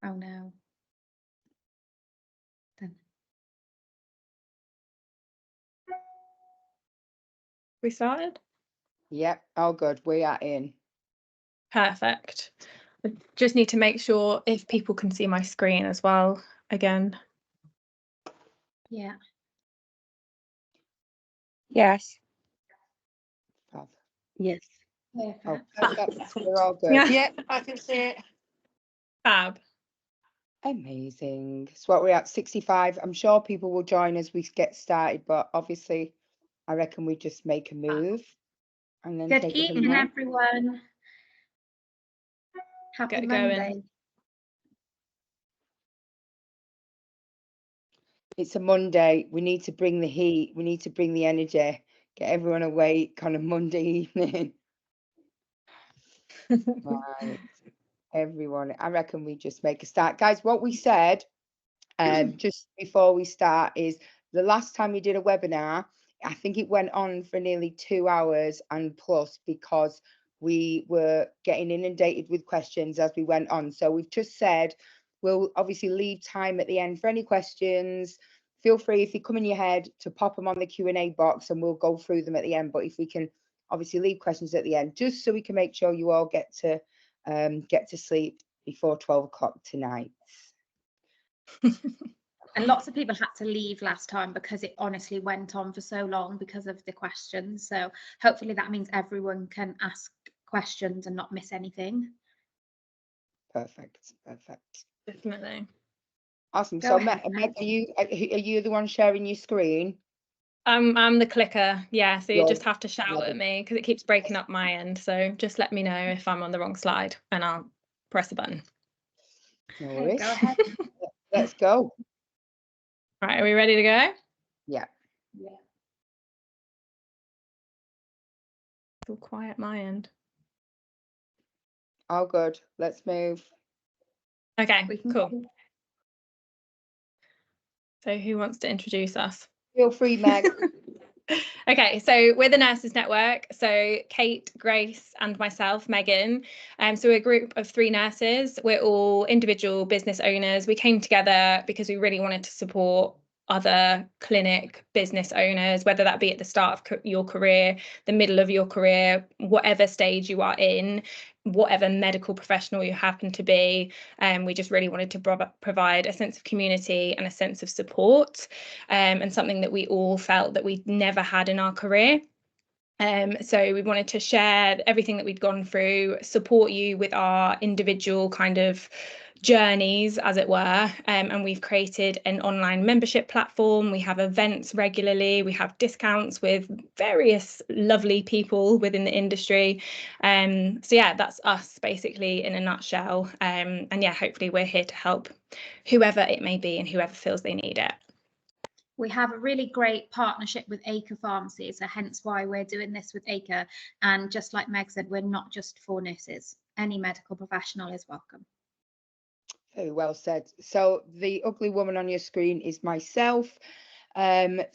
Oh no. Then. We started? Yep, all good. We are in. Perfect. I just need to make sure if people can see my screen as well again. Yeah. Yes. Fab. Yes. Oh, Perfect. perfect. We're all good. Yeah. Yeah, I can see it. Fab. Amazing. So what we're at 65. I'm sure people will join as we get started, but obviously I reckon we just make a move and then Good take it from evening, there. everyone. Happy Get going. Monday. It's a Monday. We need to bring the heat. We need to bring the energy. Get everyone awake on a Monday evening. Right. Everyone, I reckon we just make a start. Guys, what we said just before we start is the last time we did a webinar, I think it went on for nearly 2 hours and plus because we were getting inundated with questions as we went on. So we've just said we'll obviously leave time at the end for any questions. Feel free, if they come in your head, to pop them on the Q&A box and we'll go through them at the end. But if we can obviously leave questions at the end, just so we can make sure you all get to sleep before 12 o'clock tonight. And lots of people had to leave last time because it honestly went on for so long because of the questions. So hopefully that means everyone can ask questions and not miss anything. Perfect. Definitely. Awesome. Go So ahead, Meg, are you the one sharing your screen? I'm the clicker, yeah, so you You're- just have to shout at me because it keeps breaking up my end. So just let me know if I'm on the wrong slide and I'll press the button. No Okay, worries. go ahead. Let's go. Right, are we ready to go? Yeah. Yeah. It's all quiet my end. All good. Let's move. Okay, We can cool. go. So who wants to introduce us? Feel free, Meg. Okay, so we're the Nurses Network. So Kate, Grace, and myself, Megan. So we're a group of 3 nurses. We're all individual business owners. We came together because we really wanted to support other clinic business owners, whether that be at the start of your career, the middle of your career, whatever stage you are in, whatever medical professional you happen to be. We just really wanted to provide a sense of community and a sense of support, and something that we all felt that we never had in our career. So we wanted to share everything that we'd gone through, support you with our individual kind of journeys, as it were. And we've created an online membership platform. We have events regularly. We have discounts with various lovely people within the industry. So yeah, that's us basically in a nutshell. And yeah, hopefully we're here to help whoever it may be and whoever feels they need it. We have a really great partnership with Acre Pharmacy, so hence why we're doing this with Acre. And just like Meg said, we're not just for nurses. Any medical professional is welcome. Very well said. So the ugly woman on your screen is myself.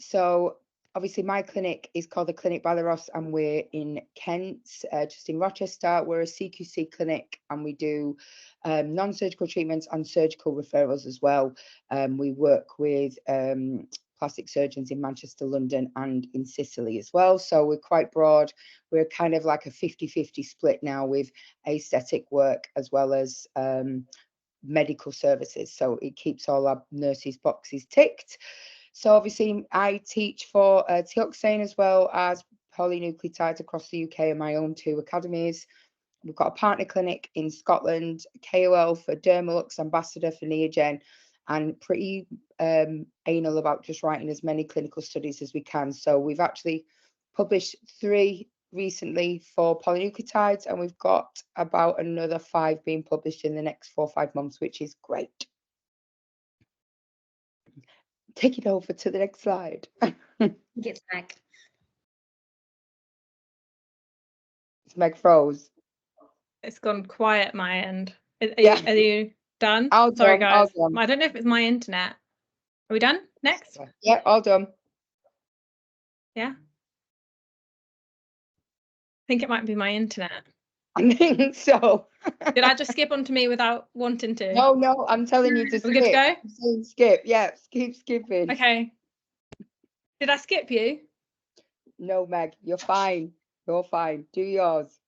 So obviously my clinic is called the Clinic Balaros and we're in Kent, just in Rochester. We're a CQC clinic and we do non-surgical treatments and surgical referrals as well. We work with plastic surgeons in Manchester, London and in Sicily as well. So we're quite broad. We're kind of like a 50-50 split now with aesthetic work as well as medical services. So it keeps all our nurses' boxes ticked. So obviously I teach for Tioxane as well as Polynucleotides across the UK and my own 2 academies. We've got a partner clinic in Scotland, KOL for Dermalux, ambassador for Neogen, and pretty anal about just writing as many clinical studies as we can. So we've actually published 3 recently for polynucleotides, and we've got about another 5 being published in the next 4 or 5 months, which is great. Take it over to the next slide. It's Meg. It's Meg froze. It's gone quiet my end. Are Yeah. you done? All Sorry, done, all guys. done. I don't know if it's my internet. Are we done? Next? Yeah, all done. Yeah. I think it might be my internet. I think so. Did I just skip onto me without wanting to? No, I'm telling you to We're good to go? I'm saying skip. Yeah, keep skipping. Okay. Did I skip you? No, Meg, you're fine. You're fine. Do yours.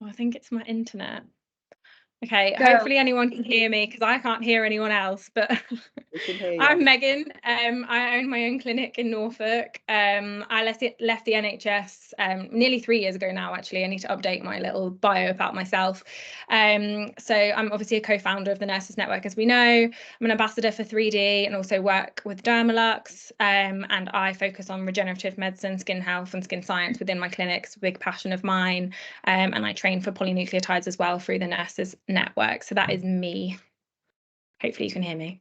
Oh, I think it's my internet. Okay, Go. hopefully anyone can hear me because I can't hear anyone else, but We can hear you. I'm Megan. I own my own clinic in Norfolk. I left the NHS nearly 3 years ago now, actually. I need to update my little bio about myself. So I'm obviously a co-founder of the Nurses Network, as we know. I'm an ambassador for 3D and also work with Dermalux. And I focus on regenerative medicine, skin health and skin science within my clinic. It's a big passion of mine. And I train for polynucleotides as well through the Nurses Network. So that is me. Hopefully you can hear me.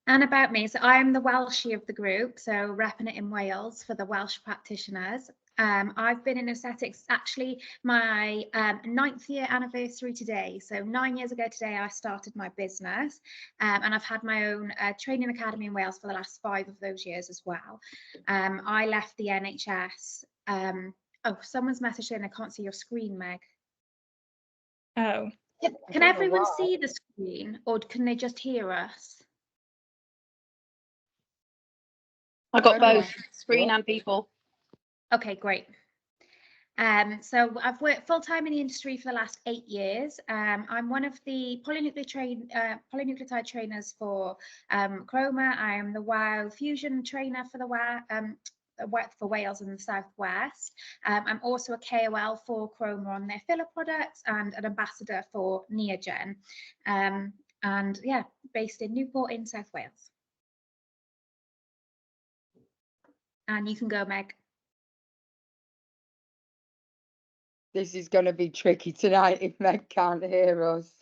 And about me, so I'm the Welshie of the group, so repping it in Wales for the Welsh practitioners. I've been in aesthetics, actually my 9th year anniversary today. So 9 years ago today, I started my business and I've had my own training academy in Wales for the last 5 of those years as well. I left the NHS. Oh, someone's messaged in, I can't see your screen, Meg. Oh. Can everyone see the screen or can they just hear us? I got both screen and people. Okay, great. So I've worked full-time in the industry for the last 8 years. I'm one of the polynucleotide trainers for Chroma. I am the WOW Fusion trainer for the WOW, for Wales and the Southwest. I'm also a KOL for Chroma on their filler products and an ambassador for Neogen. And yeah, based in Newport in South Wales. And you can go, Meg. This is going to be tricky tonight if Meg can't hear us.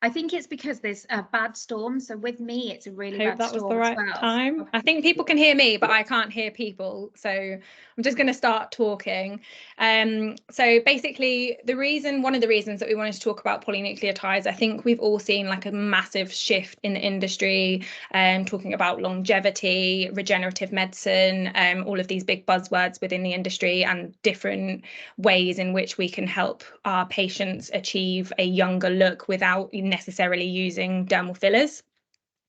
I think it's because there's a bad storm. So with me, it's a really Hope bad that was storm the right as well. time. I think people can hear me, but I can't hear people. So I'm just going to start talking. So basically, one of the reasons that we wanted to talk about polynucleotides, I think we've all seen like a massive shift in the industry, talking about longevity, regenerative medicine, all of these big buzzwords within the industry and different ways in which we can help our patients achieve a younger look without necessarily using dermal fillers.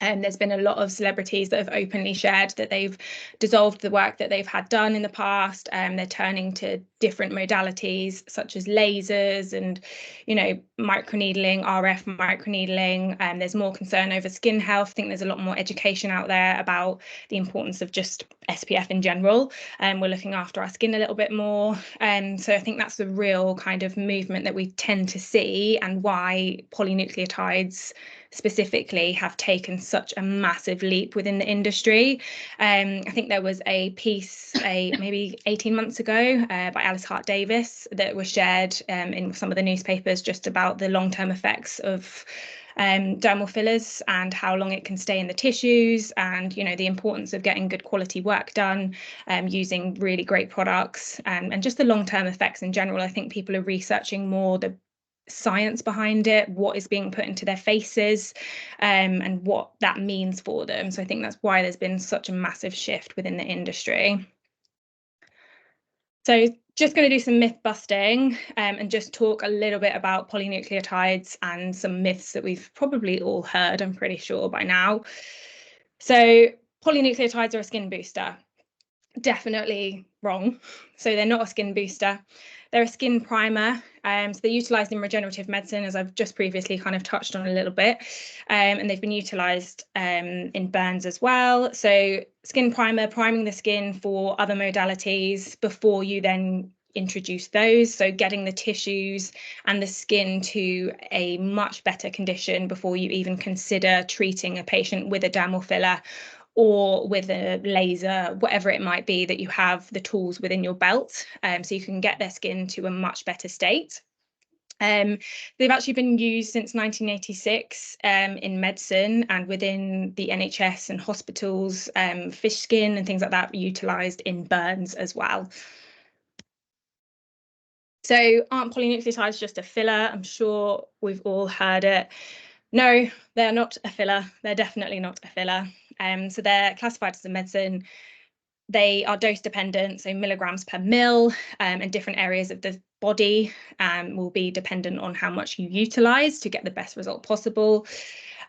There's been a lot of celebrities that have openly shared that they've dissolved the work that they've had done in the past. They're turning to different modalities such as lasers and, microneedling, RF microneedling. There's more concern over skin health. I think there's a lot more education out there about the importance of just SPF in general. We're looking after our skin a little bit more. So I think that's the real kind of movement that we tend to see and why polynucleotides specifically have taken such a massive leap within the industry. I think there was a piece maybe 18 months ago by Alice Hart-Davis that was shared in some of the newspapers just about the long-term effects of dermal fillers and how long it can stay in the tissues and, the importance of getting good quality work done using really great products and just the long-term effects in general. I think people are researching more the science behind it, what is being put into their faces and what that means for them. So I think that's why there's been such a massive shift within the industry. So just going to do some myth busting and just talk a little bit about polynucleotides and some myths that we've probably all heard, I'm pretty sure by now. So polynucleotides are a skin booster. Definitely wrong. So they're not a skin booster. They're a skin primer. So they're utilised in regenerative medicine, as I've just previously kind of touched on a little bit. And they've been utilised in burns as well. So skin primer, priming the skin for other modalities before you then introduce those. So getting the tissues and the skin to a much better condition before you even consider treating a patient with a dermal filler or with a laser, whatever it might be, that you have the tools within your belt so you can get their skin to a much better state. They've actually been used since 1986 in medicine and within the NHS and hospitals, fish skin and things like that are utilised in burns as well. So aren't polynucleotides just a filler? I'm sure we've all heard it. No, they're not a filler. They're definitely not a filler. So they're classified as a medicine. They are dose dependent, so milligrams per mil, and different areas of the body will be dependent on how much you utilize to get the best result possible.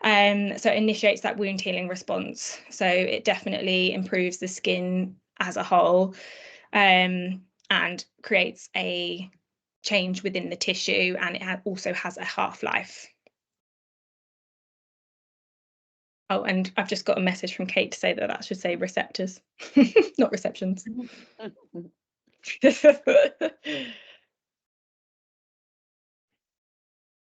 So it initiates that wound healing response. So it definitely improves the skin as a whole, and creates a change within the tissue, and it also has a half-life. Oh, and I've just got a message from Kate to say that should say receptors, not receptions.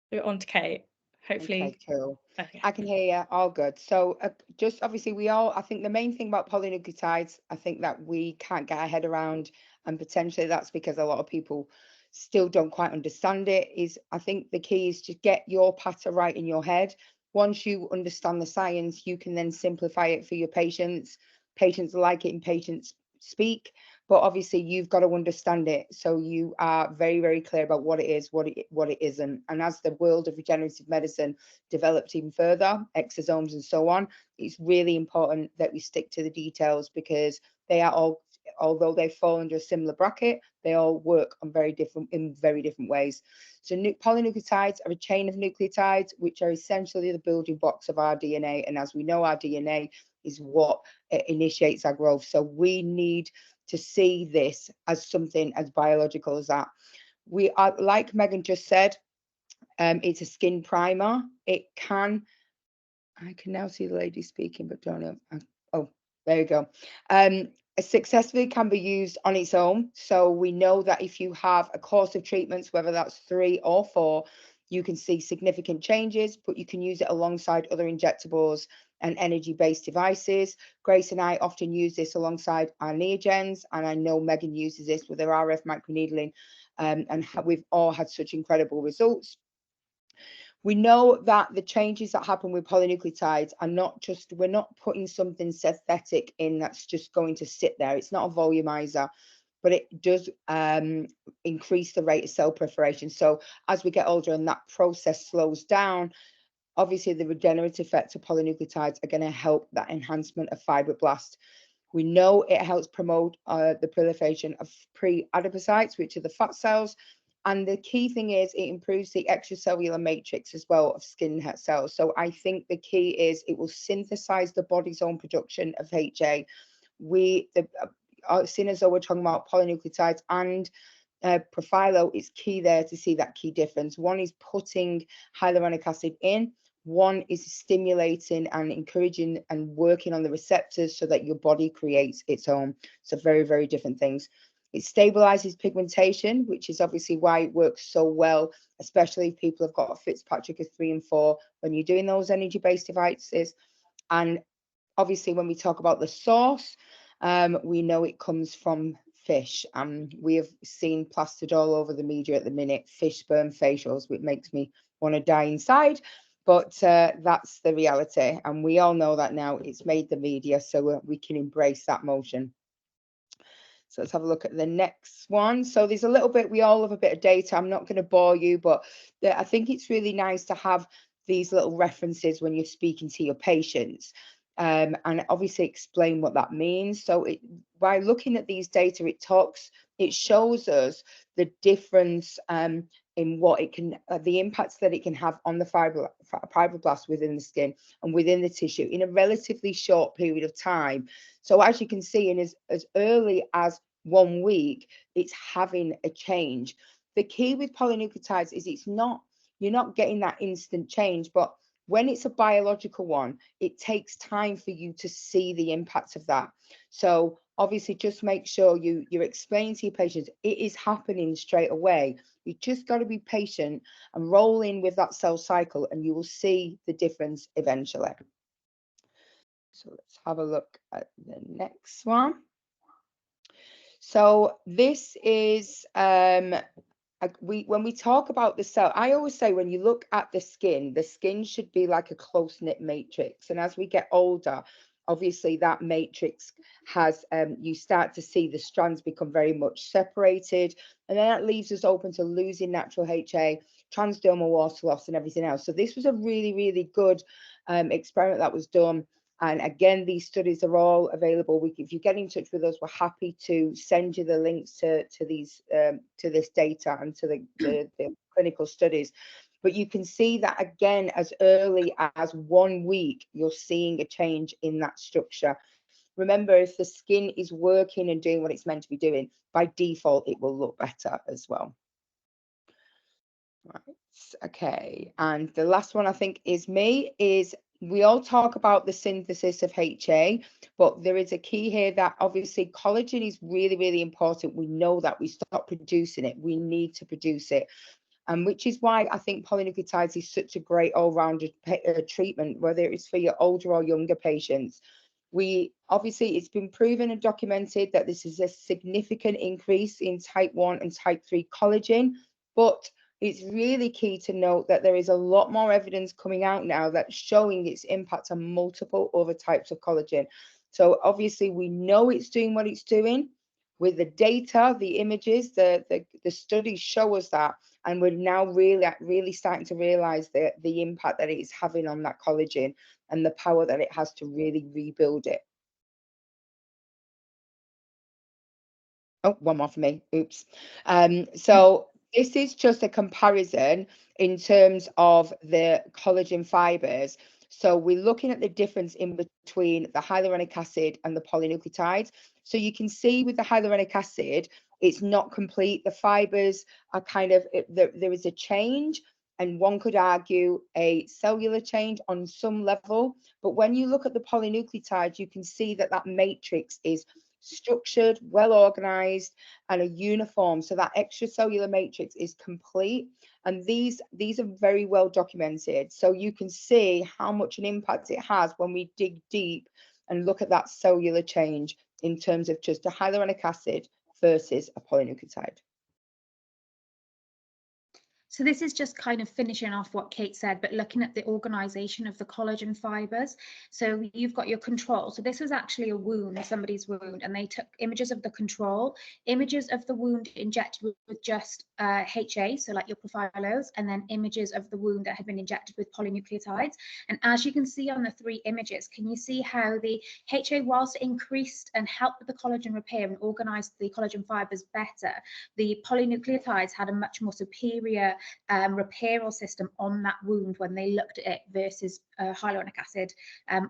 We're on to Kate, hopefully. Okay, cool. Okay. I can hear you. All good. So just obviously I think the main thing about polynucleotides, I think that we can't get our head around, and potentially that's because a lot of people still don't quite understand it, is I think the key is to get your pattern right in your head. Once you understand the science, you can then simplify it for your patients. Patients like it and patients speak, but obviously you've got to understand it, so you are very, very clear about what it is, what it isn't. And as the world of regenerative medicine developed even further, exosomes and so on, it's really important that we stick to the details, because they are all, although they fall under a similar bracket, they all work on very different ways. So polynucleotides are a chain of nucleotides which are essentially the building blocks of our DNA, and as we know, our DNA is what initiates our growth. So we need to see this as something as biological as that. We are, like Megan just said, it's a skin primer. I can now see the lady speaking, but don't know. Oh, there you go. It successfully can be used on its own. So we know that if you have a course of treatments, whether that's 3 or 4, you can see significant changes, but you can use it alongside other injectables and energy-based devices. Grace and I often use this alongside our Neogens, and I know Megan uses this with her RF microneedling, and we've all had such incredible results. We know that the changes that happen with polynucleotides are not just, we're not putting something synthetic in that's just going to sit there. It's not a volumizer, but it does increase the rate of cell proliferation. So as we get older and that process slows down, obviously the regenerative effects of polynucleotides are going to help that enhancement of fibroblasts. We know it helps promote the proliferation of pre-adipocytes, which are the fat cells. And the key thing is it improves the extracellular matrix as well of skin cells. So I think the key is it will synthesize the body's own production of HA. Seeing as though we're talking about polynucleotides and Profhilo, it's key there to see that key difference. One is putting hyaluronic acid in. One is stimulating and encouraging and working on the receptors so that your body creates its own. So very, very different things. It stabilizes pigmentation, which is obviously why it works so well, especially if people have got a Fitzpatrick of 3 and 4 when you're doing those energy-based devices. And obviously, when we talk about the source, we know it comes from fish. We have seen plastered all over the media at the minute, fish sperm facials, which makes me want to die inside. But that's the reality. And we all know that now. It's made the media, so we can embrace that motion. So let's have a look at the next one. So there's a little bit, we all have a bit of data. I'm not going to bore you, but I think it's really nice to have these little references when you're speaking to your patients, and obviously explain what that means. So by looking at these data, it shows us the difference in what it can, the impacts that it can have on the fibroblasts within the skin and within the tissue in a relatively short period of time. So as you can see, in as early as 1 week, it's having a change. The key with polynucleotides is you're not getting that instant change, but when it's a biological one, it takes time for you to see the impact of that. So obviously just make sure you're explaining to your patients it is happening straight away. You just got to be patient and roll in with that cell cycle, and you will see the difference eventually. So let's have a look at the next one. So this is when we talk about the cell, I always say when you look at the skin should be like a close-knit matrix. And as we get older, obviously that matrix has, you start to see the strands become very much separated. And then that leaves us open to losing natural HA, transdermal water loss and everything else. So this was a really, really good experiment that was done And again, these studies are all available. If you get in touch with us, we're happy to send you the links to this data and to the clinical studies. But you can see that again, as early as 1 week, you're seeing a change in that structure. Remember, if the skin is working and doing what it's meant to be doing, by default, it will look better as well. Right. Okay. And the last one I think is we all talk about the synthesis of HA, but there is a key here that obviously collagen is really, really important. We know that we stop producing it. We need to produce it. And which is why I think polynucleotides is such a great all-rounded treatment, whether it's for your older or younger patients. It's been proven and documented that this is a significant increase in type 1 and type 3 collagen, but it's really key to note that there is a lot more evidence coming out now that's showing its impact on multiple other types of collagen. So obviously we know it's doing what it's doing. With the data, the images, the studies show us that, and we're now really starting to realize the impact that it is having on that collagen and the power that it has to really rebuild it. Oh, one more for me. Oops. So this is just a comparison in terms of the collagen fibers. So we're looking at the difference in between the hyaluronic acid and the polynucleotides. So you can see with the hyaluronic acid, it's not complete. The fibers are kind of, there is a change, and one could argue a cellular change on some level. But when you look at the polynucleotides, you can see that that matrix is structured, well organized, and a uniform. So that extracellular matrix is complete. And these are very well documented. So you can see how much an impact it has when we dig deep and look at that cellular change in terms of just a hyaluronic acid versus a polynucleotide. So this is just kind of finishing off what Kate said, but looking at the organization of the collagen fibers. So you've got your control. So this was actually a wound, somebody's wound, and they took images of the control, images of the wound injected with just HA, so like your Profhilos, and then images of the wound that had been injected with polynucleotides. And as you can see on the 3 images, can you see how the HA, whilst it increased and helped with the collagen repair and organized the collagen fibers better, the polynucleotides had a much more superior repairal system on that wound when they looked at it versus hyaluronic acid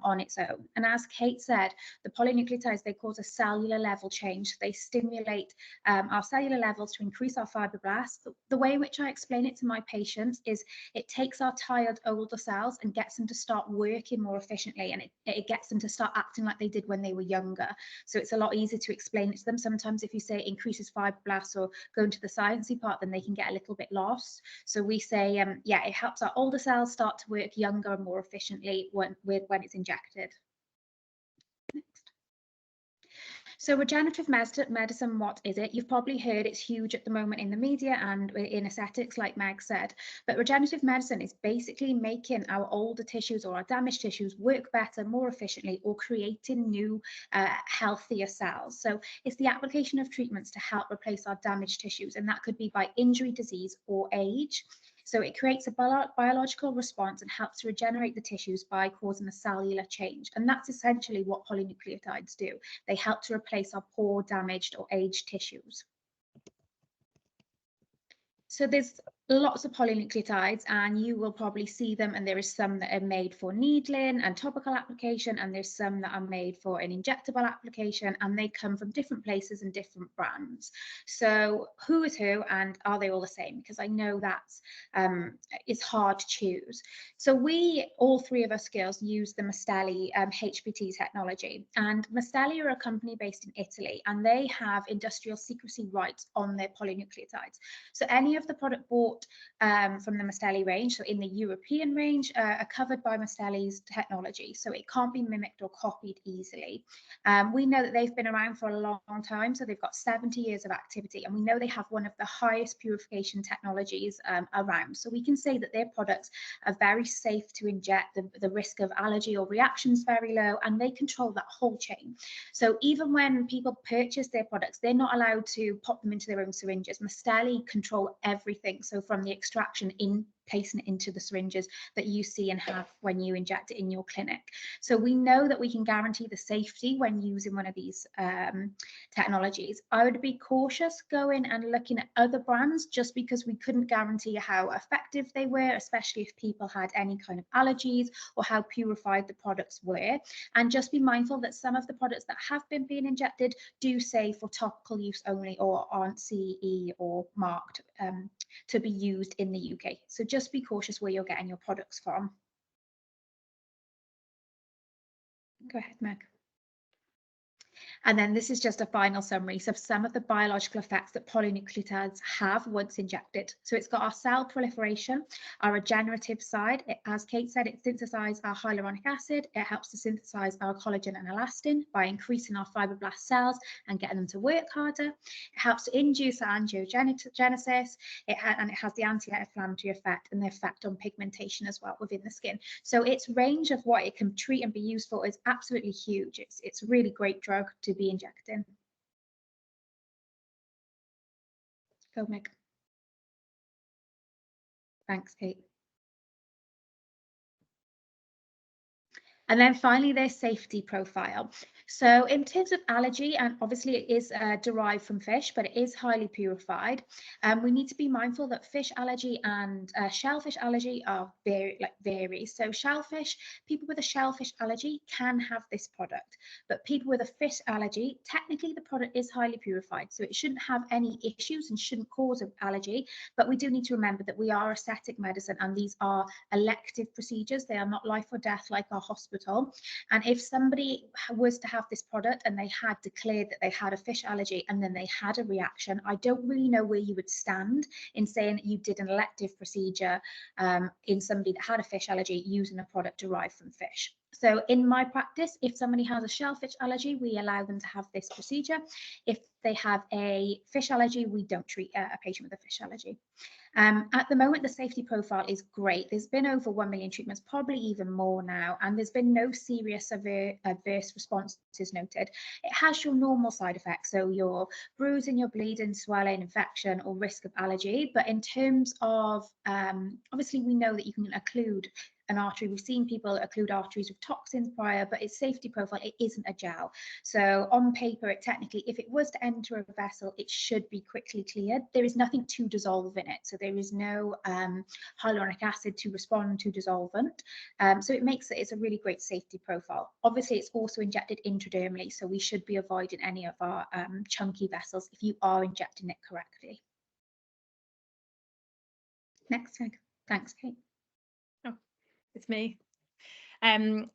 on its own. And as Kate said, the polynucleotides, they cause a cellular level change. They stimulate our cellular levels to increase our fibroblasts. The way in which I explain it to my patients is it takes our tired older cells and gets them to start working more efficiently, and it gets them to start acting like they did when they were younger. So it's a lot easier to explain it to them. Sometimes if you say it increases fibroblasts or go into the sciencey part, then they can get a little bit lost. So we say, yeah, it helps our older cells start to work younger and more efficiently when it's injected. Next. So regenerative medicine, what is it? You've probably heard it's huge at the moment in the media and in aesthetics, like Meg said. But regenerative medicine is basically making our older tissues or our damaged tissues work better, more efficiently, or creating new, healthier cells. So it's the application of treatments to help replace our damaged tissues, and that could be by injury, disease, or age. So it creates a biological response and helps to regenerate the tissues by causing a cellular change. And that's essentially what polynucleotides do. They help to replace our poor, damaged, or aged tissues. So there's lots of polynucleotides, and you will probably see them, and there is some that are made for needling and topical application, and there's some that are made for an injectable application, and they come from different places and different brands. So who is who, and are they all the same? Because I know that's it's hard to choose. So we, all 3 of us girls, use the Mastelli HPT technology, and Mastelli are a company based in Italy, and they have industrial secrecy rights on their polynucleotides. So any of the product bought from the Mastelli range, so in the European range, are covered by Mastelli's technology, so it can't be mimicked or copied easily. We know that they've been around for a long time, so they've got 70 years of activity, and we know they have one of the highest purification technologies around. So we can say that their products are very safe to inject, the risk of allergy or reactions very low, and they control that whole chain. So even when people purchase their products, they're not allowed to pop them into their own syringes. Mastelli control everything, so from the extraction placing it into the syringes that you see and have when you inject it in your clinic. So we know that we can guarantee the safety when using one of these technologies. I would be cautious going and looking at other brands just because we couldn't guarantee how effective they were, especially if people had any kind of allergies or how purified the products were. And just be mindful that some of the products that have been being injected do say for topical use only or aren't CE or marked to be used in the UK. So just be cautious where you're getting your products from. Go ahead, Meg. And then this is just a final summary. So some of the biological effects that polynucleotides have once injected. So it's got our cell proliferation, our regenerative side. As Kate said, it synthesizes our hyaluronic acid. It helps to synthesize our collagen and elastin by increasing our fibroblast cells and getting them to work harder. It helps to induce angiogenesis, and it has the anti-inflammatory effect and the effect on pigmentation as well within the skin. So its range of what it can treat and be used for is absolutely huge. It's a really great drug to be injecting. Go, Meg. Thanks, Kate. And then finally, their safety profile. So in terms of allergy, and obviously it is derived from fish, but it is highly purified. We need to be mindful that fish allergy and shellfish allergy are vary. So shellfish, people with a shellfish allergy can have this product, but people with a fish allergy, technically the product is highly purified, so it shouldn't have any issues and shouldn't cause an allergy. But we do need to remember that we are aesthetic medicine, and these are elective procedures. They are not life or death like our hospital. And if somebody was to have this product and they had declared that they had a fish allergy and then they had a reaction, I don't really know where you would stand in saying that you did an elective procedure in somebody that had a fish allergy using a product derived from fish. So in my practice, if somebody has a shellfish allergy, we allow them to have this procedure. If they have a fish allergy, we don't treat a patient with a fish allergy. At the moment, the safety profile is great. There's been over 1 million treatments, probably even more now, and there's been no serious adverse responses noted. It has your normal side effects, so your bruising, your bleeding, swelling, infection, or risk of allergy. But in terms of, obviously, we know that you can occlude an artery. We've seen people occlude arteries with toxins prior, but its safety profile, it isn't a gel. So on paper, it technically, if it was to enter a vessel, it should be quickly cleared. There is nothing to dissolve in it. So there is no hyaluronic acid to respond to dissolvent. So it makes it, it's a really great safety profile. Obviously, it's also injected intradermally, so we should be avoiding any of our chunky vessels if you are injecting it correctly. Next, Meg. Thanks, Kate. It's me.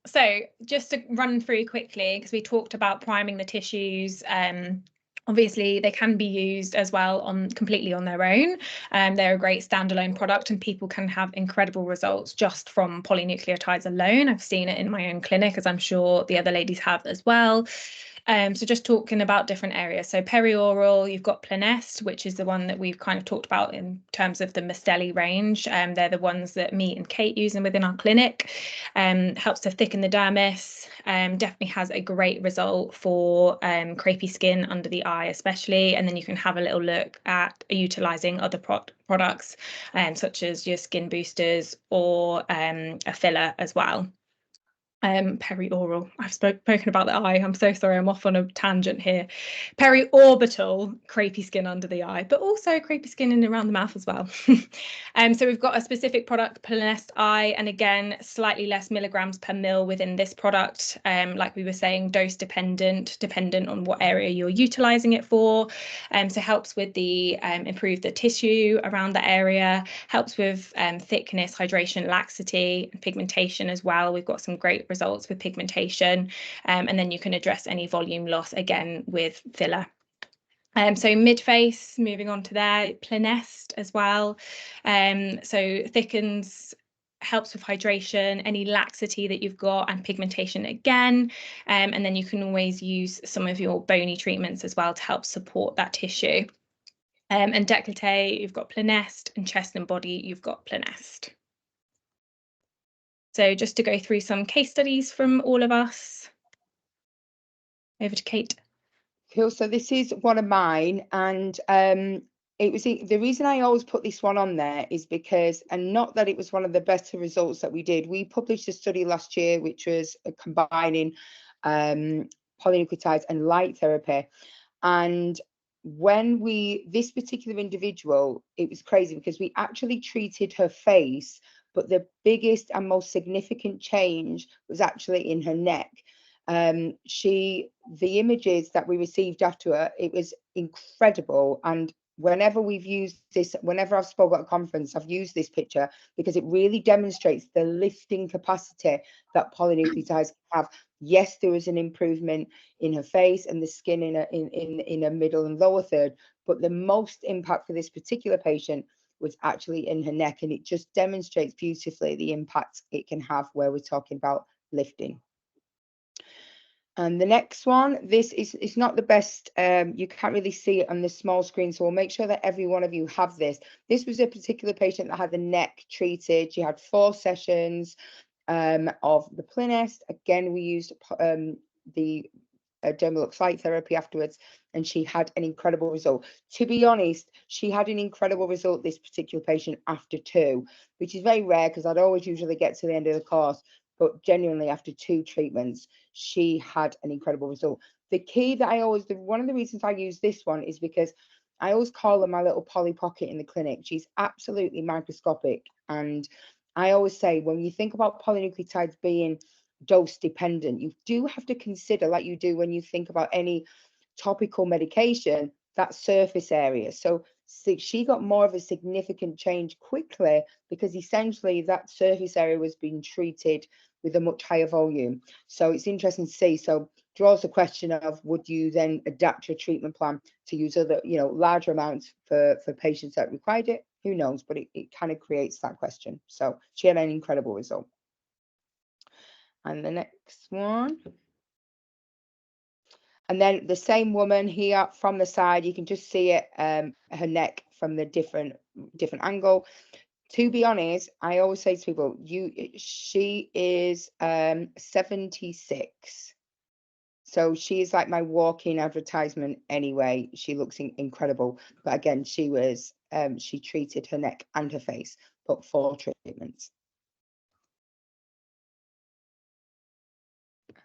So just to run through quickly, because we talked about priming the tissues, obviously they can be used as well completely on their own. They're a great standalone product and people can have incredible results just from polynucleotides alone. I've seen it in my own clinic, as I'm sure the other ladies have as well. So just talking about different areas. So perioral, you've got Plinest, which is the one that we've kind of talked about in terms of the Mastelli range. They're the ones that me and Kate use within our clinic. Helps to thicken the dermis. Definitely has a great result for crepey skin under the eye especially. And then you can have a little look at utilising other products such as your skin boosters or a filler as well. Perioral, I've spoken about the eye, I'm so sorry, I'm off on a tangent here. Periorbital, crepey skin under the eye, but also crepey skin in and around the mouth as well. So we've got a specific product, Plinest Eye, and again, slightly less milligrams per mil within this product. Like we were saying, dose dependent on what area you're utilising it for. So helps with the improve the tissue around the area, helps with thickness, hydration, laxity, and pigmentation as well. We've got some great results with pigmentation, and then you can address any volume loss again with filler. So mid-face, moving on to there, Plinest as well. So thickens, helps with hydration, any laxity that you've got, and pigmentation again. And then you can always use some of your bony treatments as well to help support that tissue. And décolleté, you've got Plinest, and chest and body, you've got Plinest. So just to go through some case studies from all of us. Over to Kate. Cool. So this is one of mine, and the reason I always put this one on there is because, and not that it was one of the better results that we did. We published a study last year which was combining polynucleotides and light therapy, and when this particular individual, it was crazy because we actually treated her face, but the biggest and most significant change was actually in her neck. The images that we received after her, it was incredible. And whenever we've used this, whenever I've spoken at a conference, I've used this picture because it really demonstrates the lifting capacity that polynucleotides have. Yes, there was an improvement in her face and the skin in her middle and lower third, but the most impact for this particular patient was actually in her neck, and it just demonstrates beautifully the impact it can have where we're talking about lifting. And the next one, this is not the best, you can't really see it on the small screen, so we'll make sure that every one of you have this. This was a particular patient that had the neck treated. She had 4 sessions of the Plinest. Again, we used the Dermalux light therapy afterwards, and she had an incredible result. To be honest, she had an incredible result, this particular patient, after 2, which is very rare because I'd always usually get to the end of the course, but genuinely after 2 treatments, she had an incredible result. The key that one of the reasons I use this one is because I always call her my little Polly Pocket in the clinic. She's absolutely microscopic. And I always say, when you think about polynucleotides being dose dependent, you do have to consider, like you do when you think about any topical medication, that surface area. So she got more of a significant change quickly because essentially that surface area was being treated with a much higher volume. So it's interesting to see. So draws the question of, would you then adapt your treatment plan to use other, larger amounts for patients that required it? Who knows? But it kind of creates that question. So she had an incredible result. And the next one. And then the same woman here from the side, you can just see it, her neck from the different angle. To be honest, I always say to people, she is 76. So she is like my walking advertisement anyway. She looks incredible. But again, she treated her neck and her face, but 4 treatments.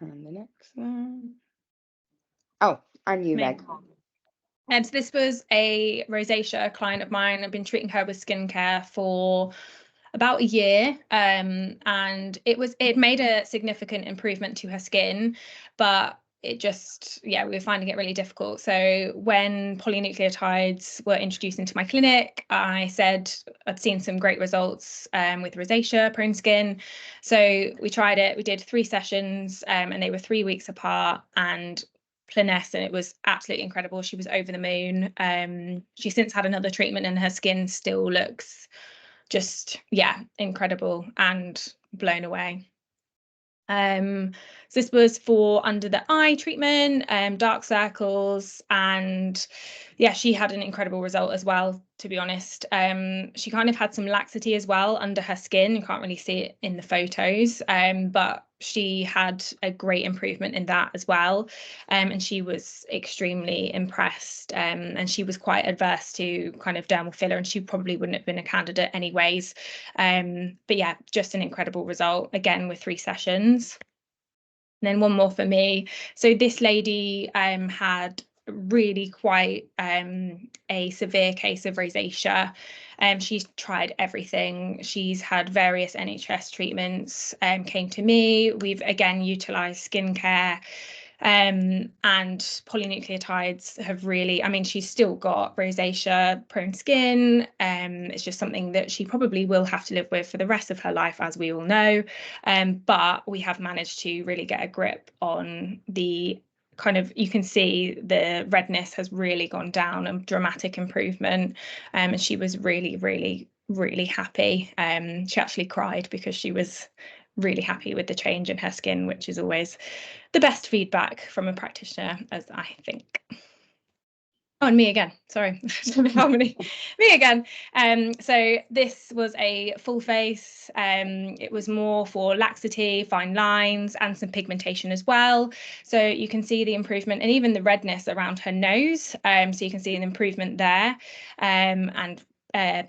And the next one. Oh, and you, Meg. So this was a rosacea client of mine. I've been treating her with skincare for about a year, and it made a significant improvement to her skin, but it just, we were finding it really difficult. So when polynucleotides were introduced into my clinic, I said I'd seen some great results with rosacea prone skin. So we tried it. We did 3 sessions, and they were 3 weeks apart, and Plinest, and it was absolutely incredible. She was over the moon. She's since had another treatment, and her skin still looks just, incredible, and blown away. So this was for under the eye treatment, dark circles, and she had an incredible result as well, to be honest. She kind of had some laxity as well under her skin. You can't really see it in the photos, but she had a great improvement in that as well. And she was extremely impressed, and she was quite adverse to kind of dermal filler, and she probably wouldn't have been a candidate anyways. But just an incredible result, again with 3 sessions. And then one more for me. So this lady had really quite a severe case of rosacea. She's tried everything. She's had various NHS treatments, came to me. We've again utilised skincare. And polynucleotides have really, she's still got rosacea prone skin. It's just something that she probably will have to live with for the rest of her life, as we all know. But we have managed to really get a grip on the kind of, you can see the redness has really gone down, a dramatic improvement. And she was really, really, really happy. She actually cried because she was really happy with the change in her skin, which is always the best feedback from a practitioner, as I think. Oh, and me again. Sorry, I don't know how many. Me again. So this was a full face. It was more for laxity, fine lines, and some pigmentation as well. So you can see the improvement and even the redness around her nose. So you can see an improvement there, and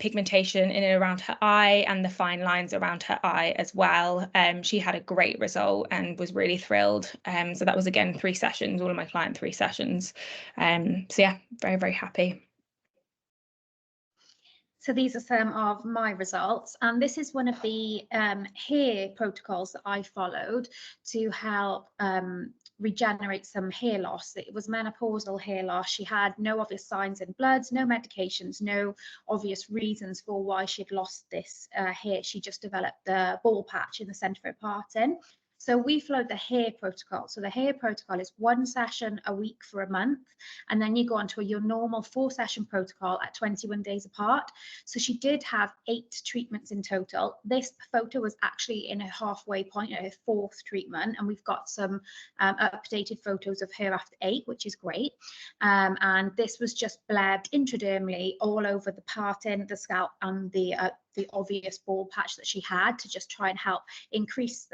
pigmentation in and around her eye and the fine lines around her eye as well. She had a great result and was really thrilled. So that was again 3 sessions, all of my client 3 sessions. So yeah, very, very happy. So these are some of my results, and this is one of the hair protocols that I followed to help regenerate some hair loss. It was menopausal hair loss. She had no obvious signs in bloods, no medications, no obvious reasons for why she'd lost this hair. She just developed the bald patch in the centre of her parting. So we followed the hair protocol. So the hair protocol is 1 session a week for a month, and then you go on to your normal 4-session protocol at 21 days apart. So she did have 8 treatments in total. This photo was actually in her halfway point at her 4th treatment, and we've got some updated photos of her after 8, which is great. And this was just blabbed intradermally all over the parting, the scalp, and the obvious bald patch that she had, to just try and help increase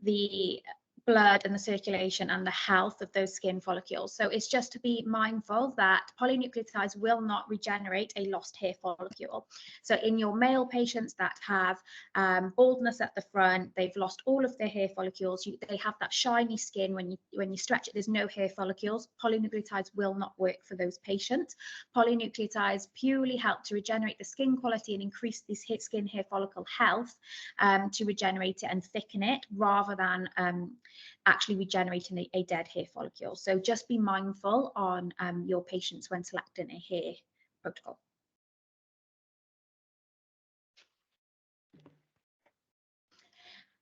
the blood and the circulation and the health of those skin follicles. So it's just to be mindful that polynucleotides will not regenerate a lost hair follicle. So in your male patients that have baldness at the front, they've lost all of their hair follicles, they have that shiny skin when you stretch it, there's no hair follicles. Polynucleotides will not work for those patients. Polynucleotides purely help to regenerate the skin quality and increase this skin hair follicle health, to regenerate it and thicken it, rather than actually regenerating a dead hair follicle. So just be mindful on your patients when selecting a hair protocol.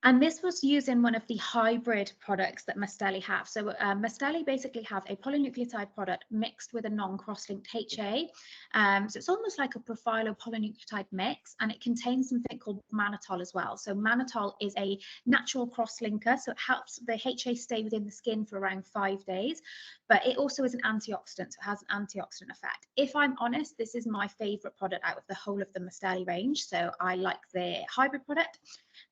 And this was using one of the hybrid products that Mastelli have. So Mastelli basically have a polynucleotide product mixed with a non-cross-linked HA. So it's almost like a Profhilo polynucleotide mix, and it contains something called mannitol as well. So mannitol is a natural cross-linker, so it helps the HA stay within the skin for around 5 days. But it also is an antioxidant, so it has an antioxidant effect. If I'm honest, this is my favorite product out of the whole of the Mastelli range. So I like the hybrid product.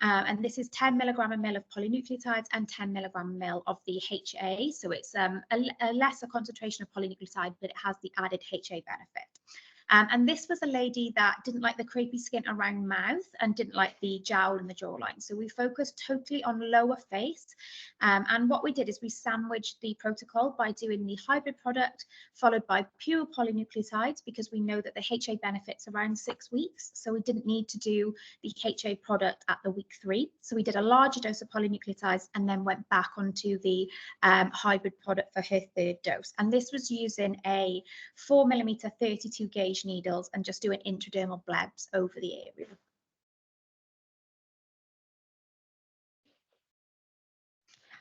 And this is 10 milligram a mil of polynucleotides and 10 milligram a mil of the HA. So it's a lesser concentration of polynucleotide, but it has the added HA benefit. And this was a lady that didn't like the crepey skin around mouth and didn't like the jowl and the jawline. So we focused totally on lower face. And what we did is we sandwiched the protocol by doing the hybrid product followed by pure polynucleotides, because we know that the HA benefits around 6 weeks. So we didn't need to do the HA product at the week 3. So we did a larger dose of polynucleotides and then went back onto the hybrid product for her 3rd dose. And this was using a 4mm 32 gauge needles and just doing intradermal blebs over the area.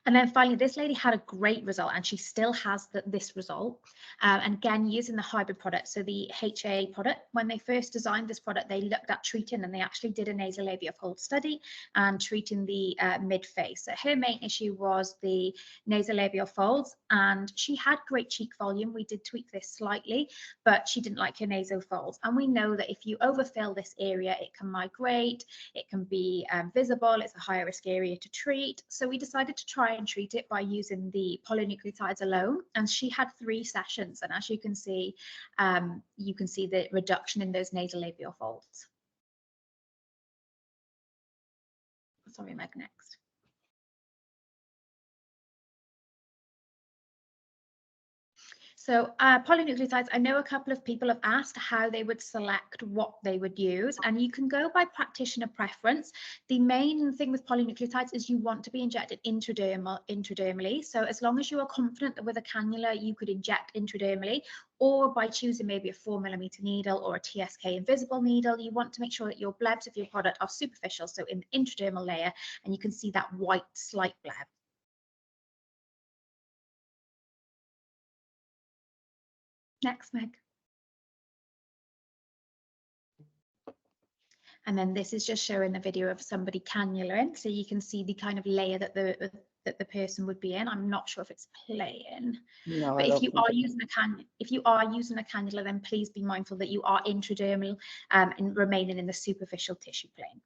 And then finally, this lady had a great result, and she still has this result. And again, using the hybrid product, so the HA product, when they first designed this product, they looked at treating, and they actually did a nasolabial fold study and treating the mid-face. So her main issue was the nasolabial folds, and she had great cheek volume. We did tweak this slightly, but she didn't like her nasal folds. And we know that if you overfill this area, it can migrate, it can be visible, it's a higher risk area to treat. So we decided to try and treat it by using the polynucleotides alone, and she had 3 sessions, and as you can see the reduction in those nasolabial folds. Sorry, Meg, next. So polynucleotides, I know a couple of people have asked how they would select what they would use, and you can go by practitioner preference. The main thing with polynucleotides is you want to be injected intradermally. So as long as you are confident that with a cannula you could inject intradermally, or by choosing maybe a 4mm needle or a TSK invisible needle, you want to make sure that your blebs of your product are superficial, so in the intradermal layer, and you can see that white slight bleb. Next, Meg. And then this is just showing the video of somebody cannula in, so you can see the kind of layer that that the person would be in. I'm not sure if it's playing. No, but if you are using a cannula, then please be mindful that you are intradermal and remaining in the superficial tissue plane.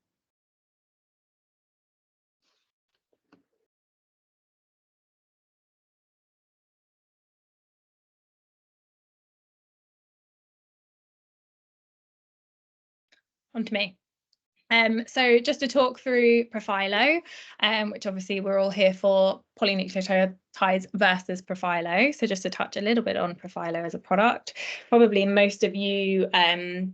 On to me. So just to talk through Profhilo, which obviously we're all here for, polynucleotides versus Profhilo. So just to touch a little bit on Profhilo as a product, probably most of you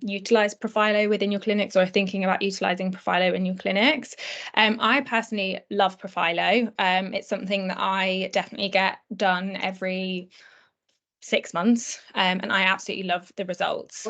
utilise Profhilo within your clinics or are thinking about utilising Profhilo in your clinics. I personally love Profhilo. It's something that I definitely get done every 6 months, and I absolutely love the results.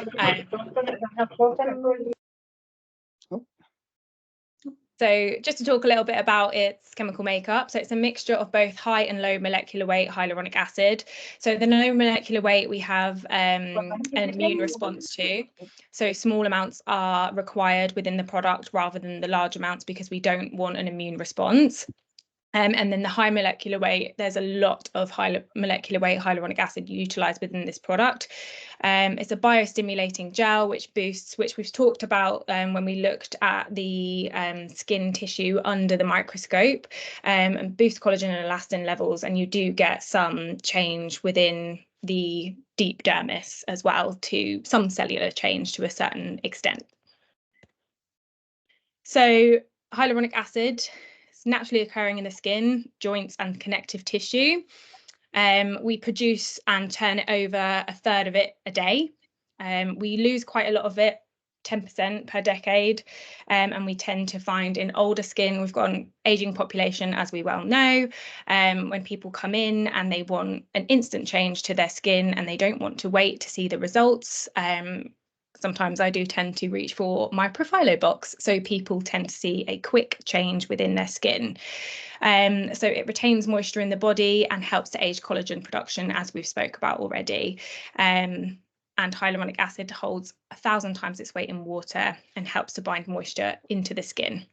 So just to talk a little bit about its chemical makeup. So it's a mixture of both high and low molecular weight hyaluronic acid. So the low molecular weight we have an immune response to. So small amounts are required within the product rather than the large amounts because we don't want an immune response. And then the high molecular weight, there's a lot of high molecular weight hyaluronic acid utilised within this product. It's a biostimulating gel which we've talked about when we looked at the skin tissue under the microscope, and boosts collagen and elastin levels, and you do get some change within the deep dermis as well, to some cellular change to a certain extent. So hyaluronic acid, naturally occurring in the skin, joints and connective tissue. We produce and turn it over 1/3 of it a day. We lose quite a lot of it, 10% per decade, and we tend to find in older skin, we've got an aging population, as we well know. When people come in and they want an instant change to their skin and they don't want to wait to see the results, sometimes I do tend to reach for my Profhilo box. So people tend to see a quick change within their skin. So it retains moisture in the body and helps to age collagen production, as we've spoke about already. And hyaluronic acid holds 1,000 times its weight in water and helps to bind moisture into the skin.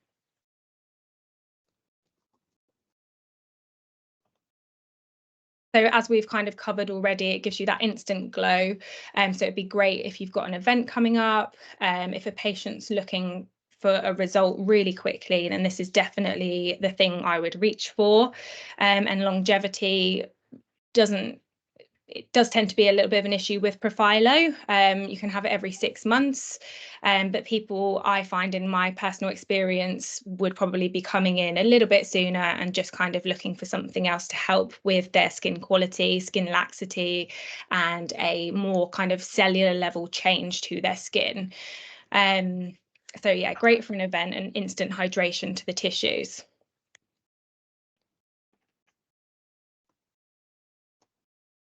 So as we've kind of covered already, it gives you that instant glow. So it'd be great if you've got an event coming up, if a patient's looking for a result really quickly, then this is definitely the thing I would reach for. And longevity does tend to be a little bit of an issue with Profhilo. You can have it every 6 months, but people, I find in my personal experience, would probably be coming in a little bit sooner and just kind of looking for something else to help with their skin quality, skin laxity, and a more kind of cellular level change to their skin. So yeah, great for an event and instant hydration to the tissues.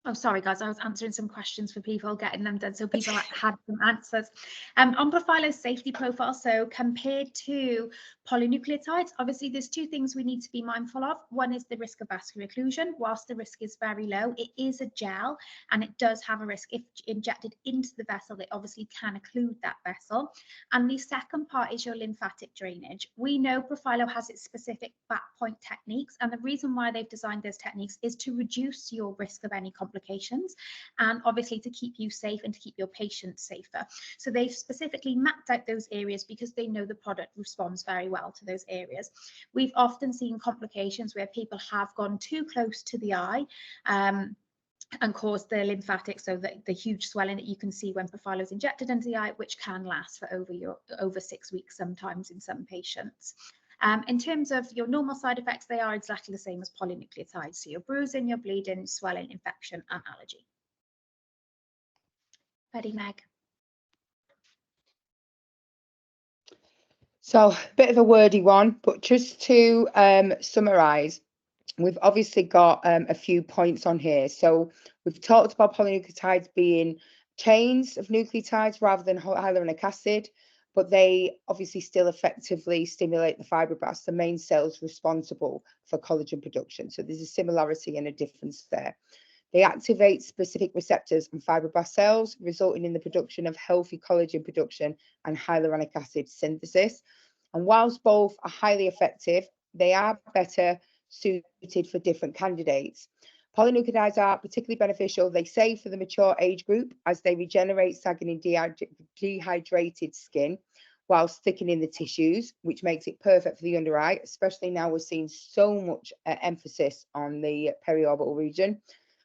Oh, sorry, guys, I was answering some questions for people, getting them done so people had some answers. On Profhilo's safety profile, so compared to polynucleotides, obviously there's two things we need to be mindful of. One is the risk of vascular occlusion. Whilst the risk is very low, it is a gel and it does have a risk. If injected into the vessel, it obviously can occlude that vessel. And the second part is your lymphatic drainage. We know Profhilo has its specific back point techniques, and the reason why they've designed those techniques is to reduce your risk of any complications and obviously to keep you safe and to keep your patients safer. So they've specifically mapped out those areas because they know the product responds very well to those areas. We've often seen complications where people have gone too close to the eye and caused the lymphatic, so the huge swelling that you can see when Profhilo is injected into the eye, which can last for over 6 weeks sometimes in some patients. In terms of your normal side effects, they are exactly the same as polynucleotides. So your bruising, your bleeding, swelling, infection, and allergy. Ready, Meg? So a bit of a wordy one, but just to summarise, we've obviously got a few points on here. So we've talked about polynucleotides being chains of nucleotides rather than hyaluronic acid, but they obviously still effectively stimulate the fibroblasts, the main cells responsible for collagen production. So there's a similarity and a difference there. They activate specific receptors on fibroblast cells, resulting in the production of healthy collagen production and hyaluronic acid synthesis. And whilst both are highly effective, they are better suited for different candidates. Polynucleotides are particularly beneficial, they say, for the mature age group, as they regenerate sagging and dehydrated skin whilst thickening the tissues, which makes it perfect for the under eye, especially now we're seeing so much emphasis on the periorbital region.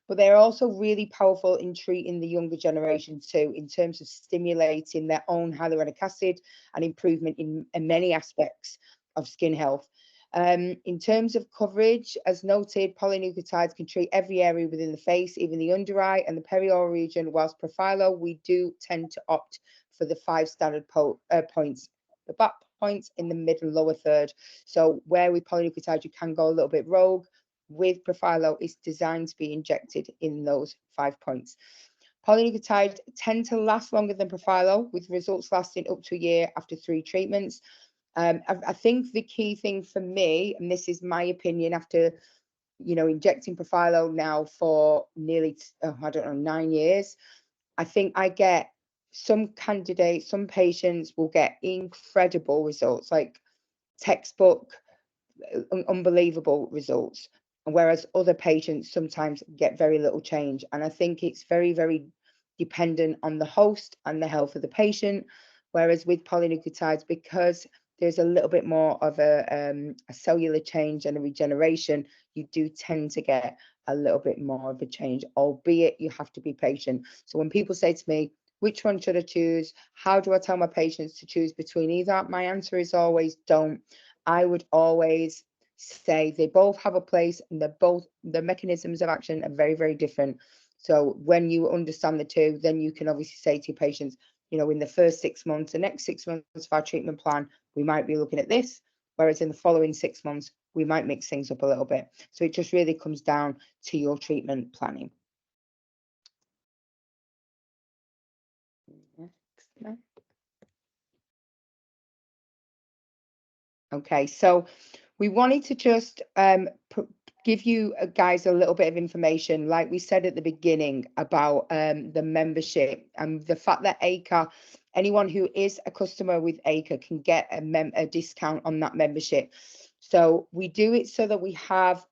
But they're also really powerful in treating the younger generation too, in terms of stimulating their own hyaluronic acid and improvement in many aspects of skin health. In terms of coverage, as noted, polynucleotides can treat every area within the face, even the under eye and the perioral region, whilst Profhilo, we do tend to opt for the 5 standard points, the back points in the mid and lower third. So where with polynucleotides, you can go a little bit rogue. With Profhilo, it's designed to be injected in those 5 points. Polynucleotides tend to last longer than Profhilo, with results lasting up to a year after 3 treatments. I think the key thing for me, and this is my opinion after, injecting Profhilo now for nearly, 9 years, I think I get some candidates, some patients will get incredible results, like textbook, unbelievable results. And whereas other patients sometimes get very little change. And I think it's very, very dependent on the host and the health of the patient. Whereas with polynucleotides, because there's a little bit more of a cellular change and a regeneration, you do tend to get a little bit more of a change, albeit you have to be patient. So when people say to me, which one should I choose? How do I tell my patients to choose between either? My answer is always don't. I would always say they both have a place, and the mechanisms of action are very, very different. So when you understand the two, then you can obviously say to your patients, in the first 6 months, the next 6 months of our treatment plan, we might be looking at this, whereas in the following 6 months, we might mix things up a little bit. So it just really comes down to your treatment planning. Next. Okay, so we wanted to just give you guys a little bit of information, like we said at the beginning, about the membership and the fact that ACRE, anyone who is a customer with ACRE can get a discount on that membership. So we do it so that we have,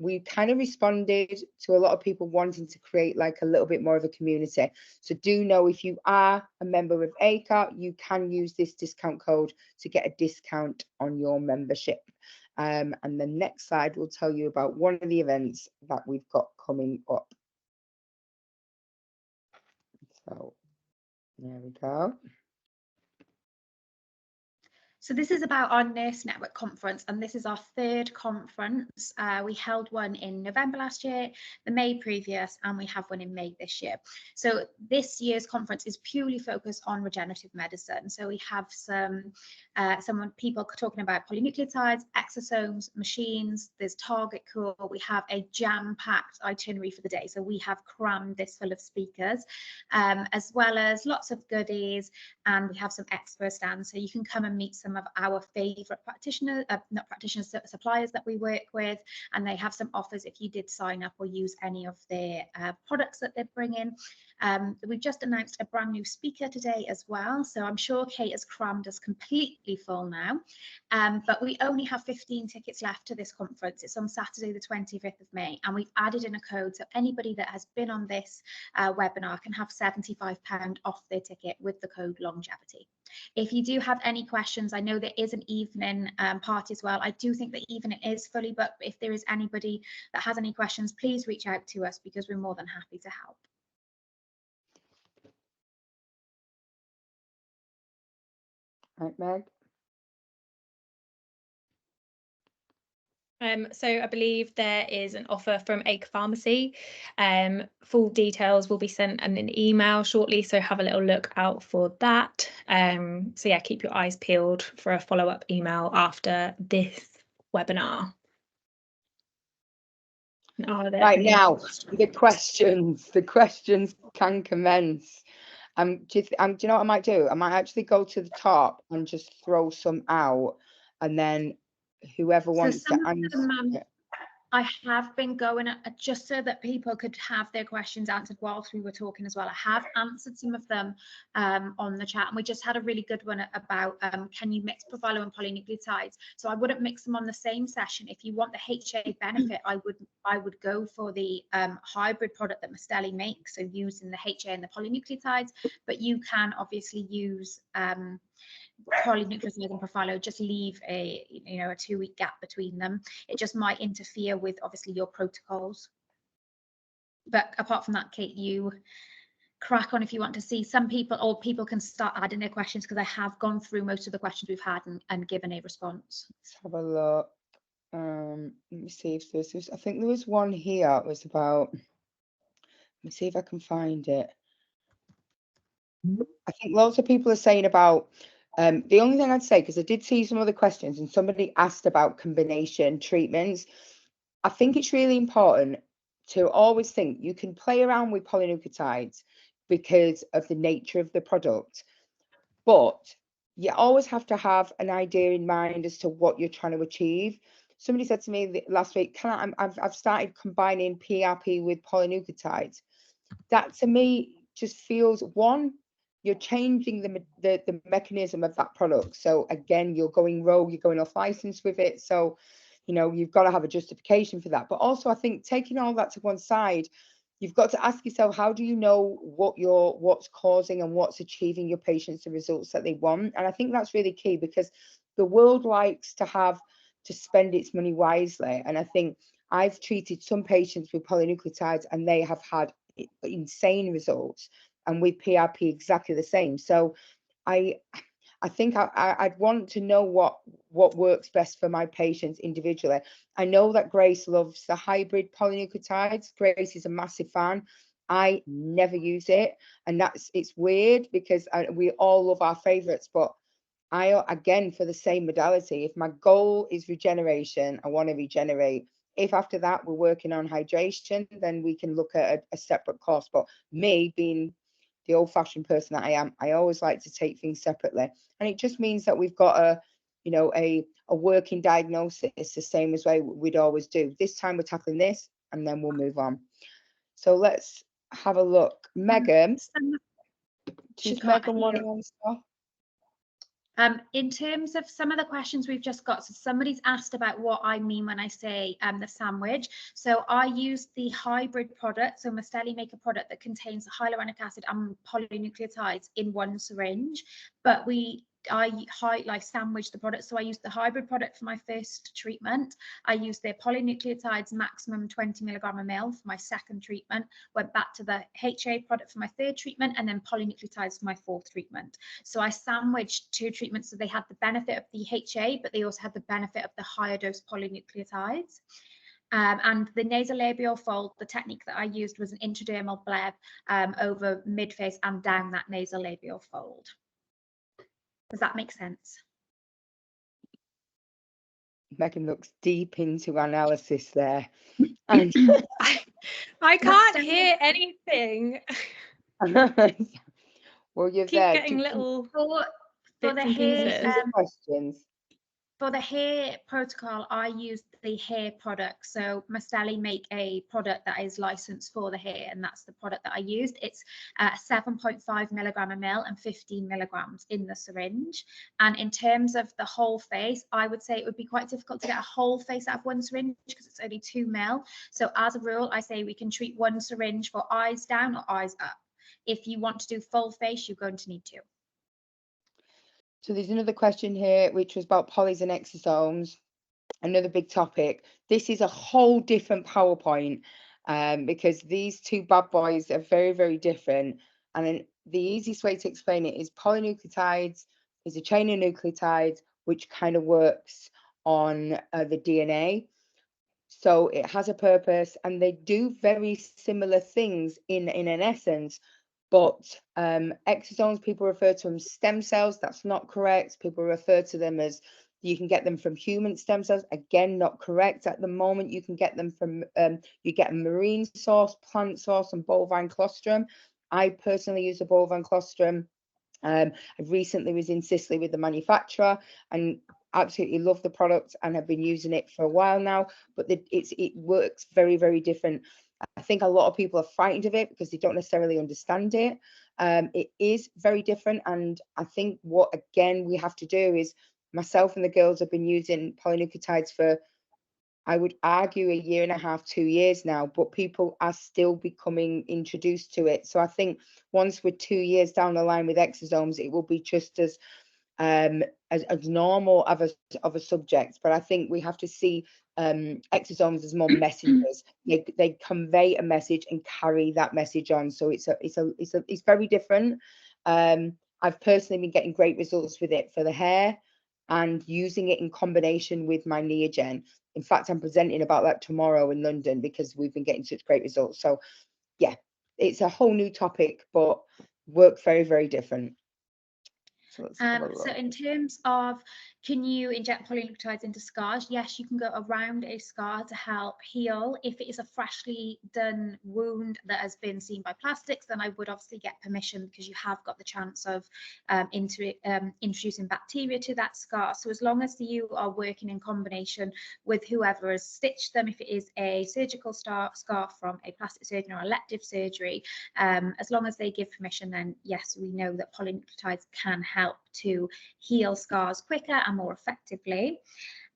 we kind of responded to a lot of people wanting to create like a little bit more of a community. So do know, if you are a member of ACRE, you can use this discount code to get a discount on your membership. And the next slide will tell you about one of the events that we've got coming up. So there we go. So this is about our Nurse Network conference, and this is our 3rd conference. We held one in November last year, the May previous, and we have one in May this year. So this year's conference is purely focused on regenerative medicine. So we have some people talking about polynucleotides, exosomes, machines, there's target core. We have a jam-packed itinerary for the day. So we have crammed this full of speakers, as well as lots of goodies, and we have some expert stands. So you can come and meet some of our favorite suppliers that we work with, and they have some offers if you did sign up or use any of their products that they're bringing. We've just announced a brand new speaker today as well, so I'm sure Kate has crammed us completely full now, but we only have 15 tickets left to this conference. It's on Saturday the 25th of May, and we've added in a code, so anybody that has been on this webinar can have £75 off their ticket with the code longevity. If you do have any questions, I know there is an evening party as well. I do think the evening is fully booked, but if there is anybody that has any questions, please reach out to us because we're more than happy to help. Right, Meg? So I believe there is an offer from ACRE Pharmacy. Full details will be sent in an email shortly, so have a little look out for that. So yeah, keep your eyes peeled for a follow-up email after this webinar. Right, now, the questions can commence. Do you know what I might do? I might actually go to the top and just throw some out, and then whoever wants to answer. I have been going just so that people could have their questions answered whilst we were talking as well. I have answered some of them on the chat, and we just had a really good one about can you mix Profhilo and polynucleotides? So I wouldn't mix them on the same session. If you want the HA benefit, I would go for the hybrid product that Mastelli makes, so using the HA and the polynucleotides. But you can obviously use polynucleotides and Profhilo, just leave a 2-week gap between them. It just might interfere with obviously your protocols. But apart from that, Kate, you crack on if you want to see some people, or people can start adding their questions, because I have gone through most of the questions we've had and given a response. Let's have a look. Let me see if there's I think there was one here. It was about, let me see if I can find it. I think lots of people are saying about the only thing I'd say, because I did see some other questions and somebody asked about combination treatments. I think it's really important to always think you can play around with polynucleotides because of the nature of the product, but you always have to have an idea in mind as to what you're trying to achieve. Somebody said to me last week, I've started combining PRP with polynucleotides. That to me just feels, one, you're changing the mechanism of that product. So again, you're going rogue, you're going off license with it. So, you know, you've got to have a justification for that. But also, I think taking all that to one side, you've got to ask yourself, how do you know what's causing and what's achieving your patients the results that they want? And I think that's really key, because the world likes to spend its money wisely. And I think I've treated some patients with polynucleotides and they have had insane results, and with PRP exactly the same. So I think I'd want to know what works best for my patients individually. I know that Grace loves the hybrid polynucleotides. Grace is a massive fan. I never use it, and it's weird because we all love our favorites, but I, again, for the same modality, if my goal is regeneration, I want to regenerate. If after that we're working on hydration, then we can look at a separate course. But me, being the old-fashioned person that I am, I always like to take things separately, and it just means that we've got a working diagnosis, the same as way we'd always do. This time we're tackling this, and then we'll move on. So let's have a look. Megan, does Megan want to answer? In terms of some of the questions we've just got, so somebody's asked about what I mean when I say the sandwich. So I use the hybrid product. So Mastelli make a product that contains hyaluronic acid and polynucleotides in one syringe, but I sandwich the product. So I use the hybrid product for my first treatment. I used their polynucleotides maximum 20 mg/ml for my second treatment, went back to the HA product for my third treatment, and then polynucleotides for my fourth treatment. So I sandwiched 2 treatments, so they had the benefit of the HA, but they also had the benefit of the higher dose polynucleotides. And the nasolabial fold, the technique that I used was an intradermal bleb over midface and down that nasolabial fold. Does that make sense? Megan looks deep into analysis there. And I can't hear anything. Well, you're Keep there. getting little for bits the and hair, pieces. Questions. For the hair protocol, I used the hair product. So Mastelli make a product that is licensed for the hair, and that's the product that I used. It's 7.5 mg/ml and 15 mg in the syringe. And in terms of the whole face, I would say it would be quite difficult to get a whole face out of one syringe because it's only 2 ml. So as a rule, I say we can treat one syringe for eyes down or eyes up. If you want to do full face, you're going to need 2. So there's another question here, which was about polys and exosomes, another big topic. This is a whole different PowerPoint because these 2 bad boys are very, very different. And then the easiest way to explain it is polynucleotides is a chain of nucleotides which kind of works on the DNA. So it has a purpose, and they do very similar things in an essence. But exosomes, people refer to them as stem cells. That's not correct. People refer to them as, you can get them from human stem cells. Again, not correct. At the moment, you can get them from, you get a marine source, plant source, and bovine colostrum. I personally use a bovine colostrum. I recently was in Sicily with the manufacturer, and absolutely love the product and have been using it for a while now, but it works very, very different. I think a lot of people are frightened of it because they don't necessarily understand it. It is very different, and I think what again we have to do is, myself and the girls have been using polynucleotides for, I would argue, 1.5 years, 2 years now, but people are still becoming introduced to it. So I think once we're 2 years down the line with exosomes, it will be just as normal of a subject. But I think we have to see exosomes as more messengers. They convey a message and carry that message on. So it's very different. I've personally been getting great results with it for the hair and using it in combination with my Neogen. In fact, I'm presenting about that tomorrow in London because we've been getting such great results. So yeah, it's a whole new topic, but work very, very different. So in terms of, can you inject polynucleotides into scars? Yes, you can go around a scar to help heal. If it is a freshly done wound that has been seen by plastics, then I would obviously get permission, because you have got the chance of introducing bacteria to that scar. So as long as you are working in combination with whoever has stitched them, if it is a surgical scar from a plastic surgeon or elective surgery, as long as they give permission, then yes, we know that polynucleotides can help to heal scars quicker and more effectively.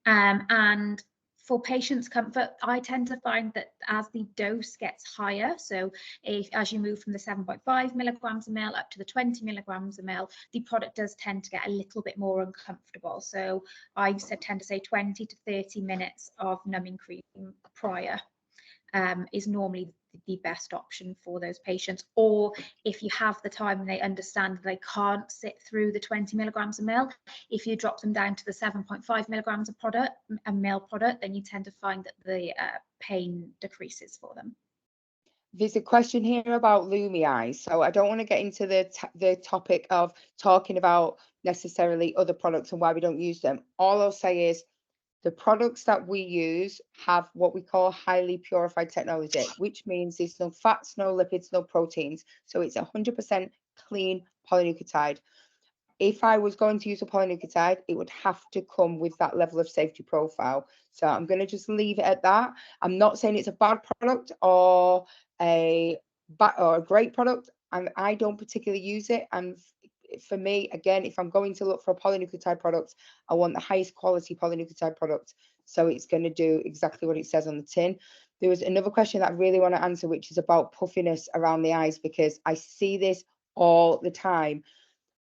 And for patients' comfort, I tend to find that as the dose gets higher, so as you move from the 7.5 milligrams a ml up to the 20 milligrams a ml, the product does tend to get a little bit more uncomfortable. So I tend to say 20 to 30 minutes of numbing cream prior is normally the best option for those patients. Or if you have the time and they understand that they can't sit through the 20 milligrams a ml, if you drop them down to the 7.5 milligrams a ml product, then you tend to find that the pain decreases for them. There's a question here about Lumi eyes, so I don't want to get into the topic of talking about necessarily other products and why we don't use them. All I'll say is the products that we use have what we call highly purified technology, which means there's no fats, no lipids, no proteins. So it's 100% clean polynucleotide. If I was going to use a polynucleotide, it would have to come with that level of safety profile. So I'm going to just leave it at that. I'm not saying it's a bad product or a great product, and I don't particularly use it. And for me, again, if I'm going to look for a polynucleotide product, I want the highest quality polynucleotide product. So it's going to do exactly what it says on the tin. There was another question that I really want to answer, which is about puffiness around the eyes, because I see this all the time.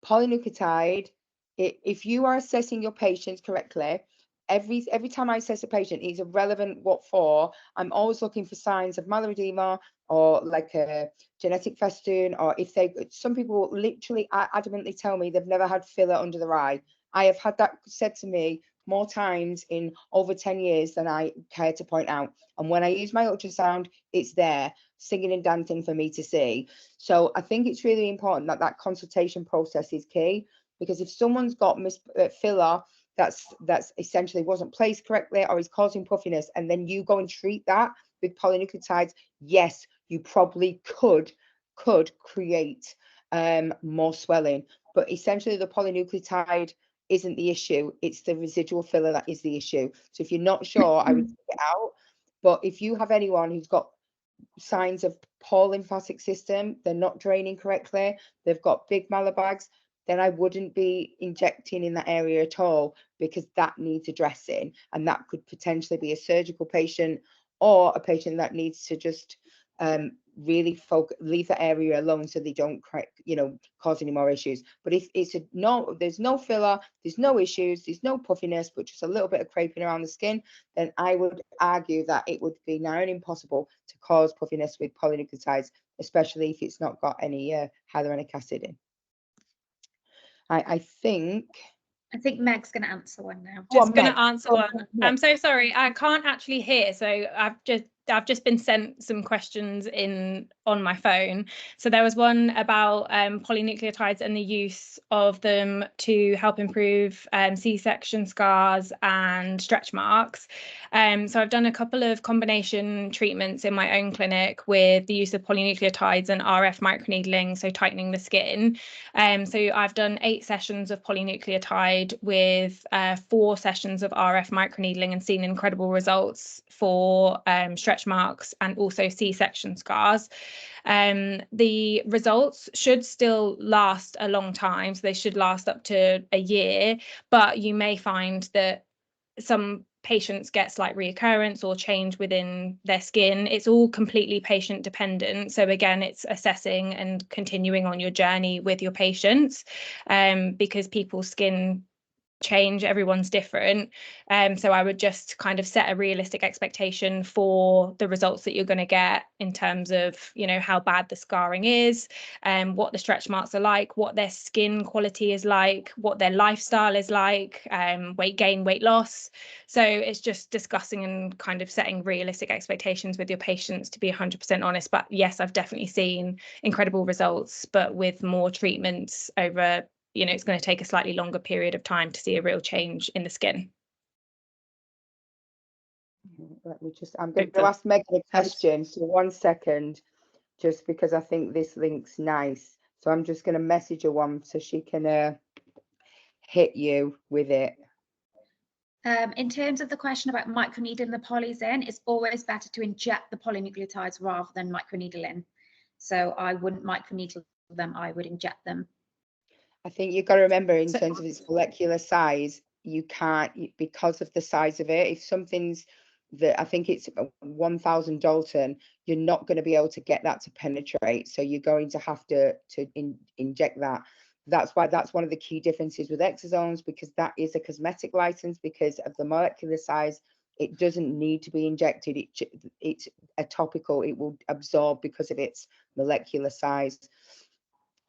Polynucleotide, if you are assessing your patients correctly, every time I assess a patient, it's irrelevant what for. I'm always looking for signs of myeloedema or like a genetic festoon, or if some people literally adamantly tell me they've never had filler under their eye. I have had that said to me more times in over 10 years than I care to point out. And when I use my ultrasound, it's there, singing and dancing for me to see. So I think it's really important that consultation process is key, because if someone's got filler that's essentially wasn't placed correctly or is causing puffiness, and then you go and treat that with polynucleotides, yes, you probably could create more swelling. But essentially the polynucleotide isn't the issue, it's the residual filler that is the issue. So if you're not sure, I would take it out. But if you have anyone who's got signs of poor lymphatic system, they're not draining correctly, they've got big malarbags, then I wouldn't be injecting in that area at all, because that needs addressing, and that could potentially be a surgical patient or a patient that needs to just really leave the area alone so they don't cause any more issues. But if it's there's no filler, there's no issues, there's no puffiness, but just a little bit of creping around the skin, then I would argue that it would be nigh on impossible to cause puffiness with polynucleotides, especially if it's not got any hyaluronic acid in. I think Meg's going to answer one now. Just going to answer one. I'm so sorry, I can't actually hear, so I've just I've just been sent some questions on my phone. So there was one about polynucleotides and the use of them to help improve C-section scars and stretch marks. So I've done a couple of combination treatments in my own clinic with the use of polynucleotides and RF microneedling, so tightening the skin. So I've done 8 sessions of polynucleotide with 4 sessions of RF microneedling and seen incredible results for stretch marks and also C-section scars. The results should still last a long time, so they should last up to a year, but you may find that some patients get slight reoccurrence or change within their skin. It's all completely patient dependent. So again, it's assessing and continuing on your journey with your patients, because people's skin change, everyone's different. So I would just kind of set a realistic expectation for the results that you're going to get in terms of, you know, how bad the scarring is, what the stretch marks are like, what their skin quality is like, what their lifestyle is like, weight gain, weight loss. So it's just discussing and kind of setting realistic expectations with your patients, to be 100% honest. But yes, I've definitely seen incredible results, but with more treatments over, you know, it's going to take a slightly longer period of time to see a real change in the skin. I'm going to ask Megan a question, so 1 second, just because I think this link's nice. So I'm just going to message her one so she can hit you with it. In terms of the question about microneedling the polys in, it's always better to inject the polynucleotides rather than microneedling. So I wouldn't microneedle them, I would inject them. I think you've got to remember, in terms of its molecular size, you can't, because of the size of it, if something's that I think it's 1000 Dalton, you're not going to be able to get that to penetrate. So you're going to have to inject that. That's why that's one of the key differences with exosomes, because that is a cosmetic license. Because of the molecular size, it doesn't need to be injected. It's a topical, it will absorb because of its molecular size.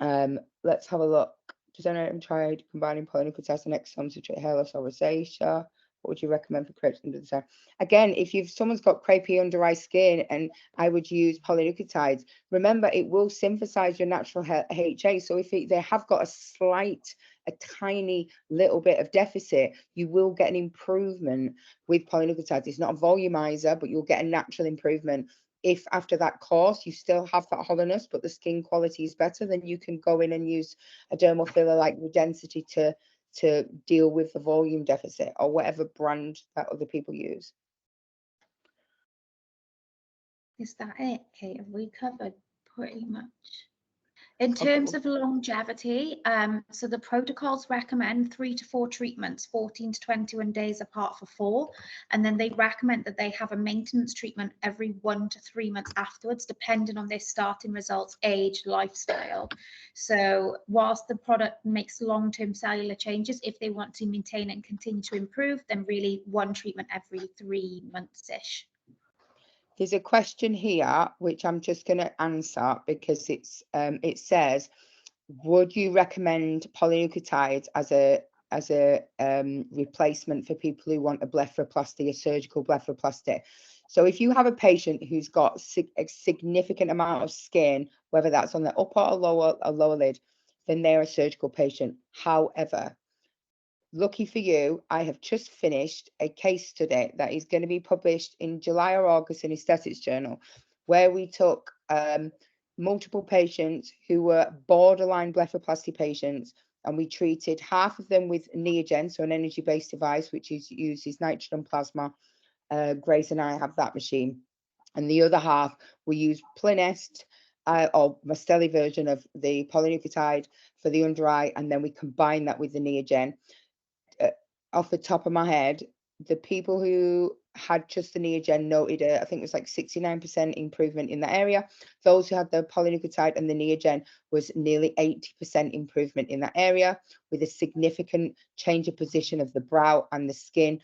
Let's have a look. Does anyone tried combining polynucleotides and exosomes to treat hair loss or rosacea? What would you recommend for crepes under the hair? Again, if someone's got crepey under eye skin, and I would use polynucleotides. Remember, it will synthesize your natural HA. So if they have got a tiny little bit of deficit, you will get an improvement with polynucleotides. It's not a volumizer, but you'll get a natural improvement. If after that course you still have that hollowness, but the skin quality is better, then you can go in and use a dermal filler like Redensity to deal with the volume deficit, or whatever brand that other people use. Is that it, Kate? Have we covered pretty much? In terms of longevity, so the protocols recommend 3 to 4 treatments, 14 to 21 days apart for 4. And then they recommend that they have a maintenance treatment every 1 to 3 months afterwards, depending on their starting results, age, lifestyle. So whilst the product makes long-term cellular changes, if they want to maintain and continue to improve, then really 1 treatment every 3 months-ish. There's a question here which I'm just going to answer, because it says, would you recommend polynucleotides as a replacement for people who want a blepharoplasty, a surgical blepharoplasty? So if you have a patient who's got a significant amount of skin, whether that's on the upper or lower lid, then they're a surgical patient. However, lucky for you, I have just finished a case study that is going to be published in July or August in Aesthetics Journal, where we took multiple patients who were borderline blepharoplasty patients, and we treated half of them with Neogen, so an energy-based device which uses nitrogen plasma. Grace and I have that machine, and the other half we use Plinest, or Mastelli version of the polynucleotide for the under eye, and then we combine that with the Neogen. Off the top of my head, the people who had just the Neogen noted I think it was like 69% improvement in that area. Those who had the polynucleotide and the Neogen was nearly 80% improvement in that area, with a significant change of position of the brow and the skin,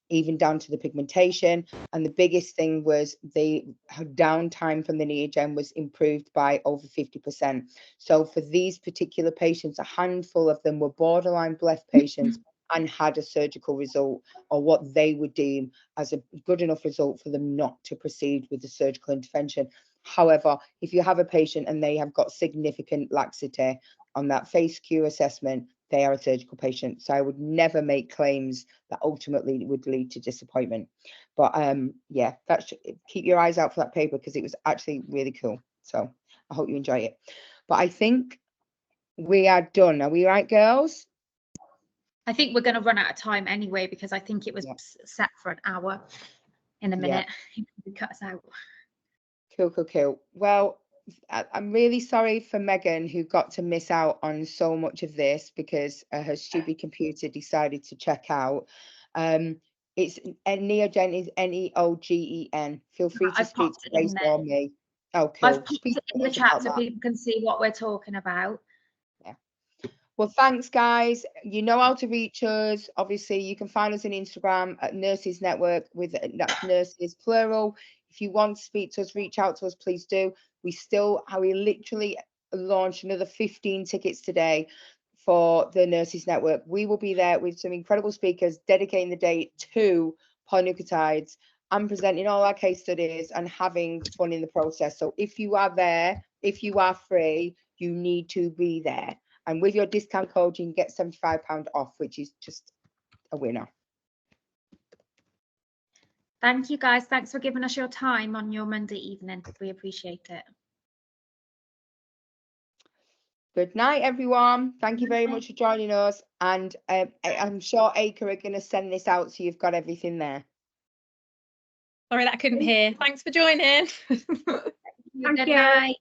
even down to the pigmentation. And the biggest thing was the downtime from the Neogen was improved by over 50%. So for these particular patients, a handful of them were borderline bleph patients, and had a surgical result, or what they would deem as a good enough result for them not to proceed with the surgical intervention. However, if you have a patient and they have got significant laxity on that face Q assessment, they are a surgical patient. So I would never make claims that ultimately would lead to disappointment. But yeah, keep your eyes out for that paper, because it was actually really cool. So I hope you enjoy it. But I think we are done. Are we right, girls? I think we're going to run out of time anyway, because I think it was set for an hour in a minute. It cut us out. Cool. Well, I'm really sorry for Megan, who got to miss out on so much of this because her stupid computer decided to check out. It's Neogen is Neogen. Feel free to speak to Grace or me. Oh, cool. I've put it in the chat so people can see what we're talking about. Yeah. Well, thanks, guys. You know how to reach us. Obviously, you can find us on Instagram at Nurses Network, with that's nurses plural. If you want to speak to us, reach out to us, please do. We literally launched another 15 tickets today for the Nurses Network. We will be there with some incredible speakers dedicating the day to polynucleotides and presenting all our case studies and having fun in the process. So if you are there, if you are free, you need to be there. And with your discount code, you can get £75 off, which is just a winner. Thank you, guys. Thanks for giving us your time on your Monday evening. We appreciate it. Good night, everyone. Thank you very much for joining us. And I'm sure Acre are going to send this out so you've got everything there. Sorry that I couldn't hear. Thanks for joining. Good night.